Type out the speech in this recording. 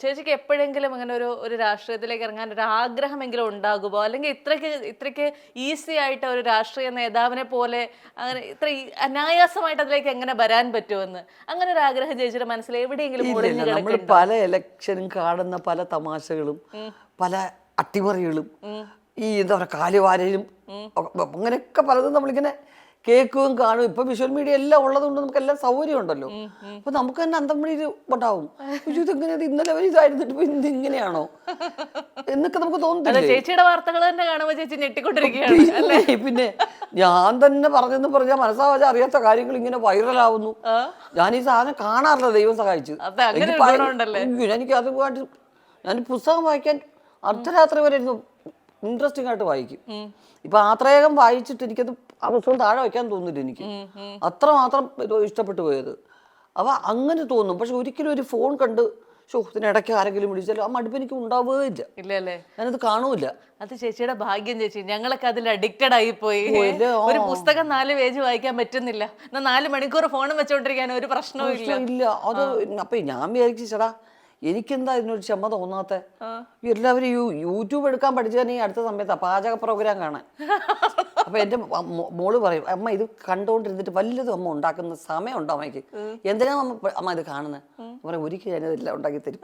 ചേച്ചിക്ക് എപ്പോഴെങ്കിലും അങ്ങനെ ഒരു രാഷ്ട്രീയത്തിലേക്ക് ഇറങ്ങാൻ ഒരു ആഗ്രഹമെങ്കിലും ഉണ്ടാകുമോ, അല്ലെങ്കിൽ ഇത്രയ്ക്ക് ഈസി ആയിട്ട് ഒരു രാഷ്ട്രീയ നേതാവിനെ പോലെ അങ്ങനെ അനായാസമായിട്ട് അതിലേക്ക് എങ്ങനെ വരാൻ പറ്റുമെന്ന് അങ്ങനെ ഒരു ആഗ്രഹം ചേച്ചിയുടെ മനസ്സിൽ എവിടെയെങ്കിലും ഒളിഞ്ഞു നമ്മൾ കിടക്കുന്നുണ്ടോ? പല ഇലക്ഷനും കാണുന്ന പല തമാശകളും പല അട്ടിമറികളും ഈ എന്താ പറയുക കാലുവാരലും അങ്ങനെയൊക്കെ പലതും നമ്മളിങ്ങനെ കേൾക്കുകയും കാണും. ഇപ്പൊ വിഷ്വൽ മീഡിയ എല്ലാം ഉള്ളതുകൊണ്ട് നമുക്ക് എല്ലാം സൗകര്യം ഉണ്ടല്ലോ. അപ്പൊ നമുക്ക് തന്നെ അന്തംമണി ഉണ്ടാവും, ഇതെങ്ങനെ ഇന്നലെ വരെ ഇതായിരുന്നിട്ട് ഇപ്പൊ ഇന്ന് ഇങ്ങനെയാണോ എന്നൊക്കെ നമുക്ക് തോന്നുന്നില്ല. ചേച്ചിയുടെ വാർത്തകൾ തന്നെ കാണുമ്പോൾ ചേച്ചി ഞെട്ടിക്കൊണ്ടിരിക്കുകയാണ്. പിന്നെ ഞാൻ തന്നെ പറഞ്ഞെന്ന് പറഞ്ഞാൽ മനസ്സാവാതെ അറിയാത്ത കാര്യങ്ങൾ ഇങ്ങനെ വൈറലാവുന്നു. ഞാൻ ഈ സാധനം കാണാറില്ല, ദൈവം സഹായിച്ചു. എനിക്ക് അതുമായിട്ട് ഞാൻ പുസ്തകം വായിക്കാൻ അർദ്ധരാത്രി വരെ ഇരുന്നു ഇൻട്രസ്റ്റിംഗ് ആയിട്ട് വായിക്കും. ഇപ്പൊ ആത്രേകം വായിച്ചിട്ട് എനിക്കത് ആ പുസ്തകം താഴെ വയ്ക്കാൻ തോന്നില്ല. എനിക്ക് അത്രമാത്രം ഇഷ്ടപ്പെട്ടു പോയത്. അപ്പൊ അങ്ങനെ തോന്നും. പക്ഷെ ഒരിക്കലും ഒരു ഫോൺ കണ്ട് ഇതിനിടയ്ക്ക് ആരെങ്കിലും വിളിച്ചാലും ആ മടുപ്പ് എനിക്ക് ഉണ്ടാവുകയില്ല. ഇല്ലല്ലേ? ഞാനത് കാണൂല. അത് ചേച്ചിയുടെ ഭാഗ്യം ചേച്ചി. ഞങ്ങളൊക്കെ അതിൽ അഡിക്റ്റഡ് ആയി പോയി. ഒരു പുസ്തകം 4 പേജ് വായിക്കാൻ പറ്റുന്നില്ല, 4 മണിക്കൂർ ഫോണും വെച്ചോണ്ടിരിക്കാൻ ഒരു പ്രശ്നവും ഇല്ല. അത് അപ്പൊ ഞാൻ വിചാരിച്ചു ചേട്ടാ എനിക്കെന്താ ഇതിനൊരു ക്ഷമ തോന്നാത്ത. എല്ലാവരും യൂട്യൂബ് എടുക്കാൻ പഠിച്ചാൽ ഈ അടുത്ത സമയത്താ പാചക പ്രോഗ്രാം കാണാൻ. അപ്പൊ എന്റെ മോള് പറയും, അമ്മ ഇത് കണ്ടോണ്ടിരുന്നിട്ട് വല്ലതും അമ്മ ഉണ്ടാക്കുന്ന സമയം ഉണ്ടോ അമ്മയ്ക്ക്, എന്തിനാ അമ്മ ഇത് കാണുന്നത്? പറയും ഒരിക്കലും ഞാനിതെല്ലാം ഉണ്ടാക്കി തരും.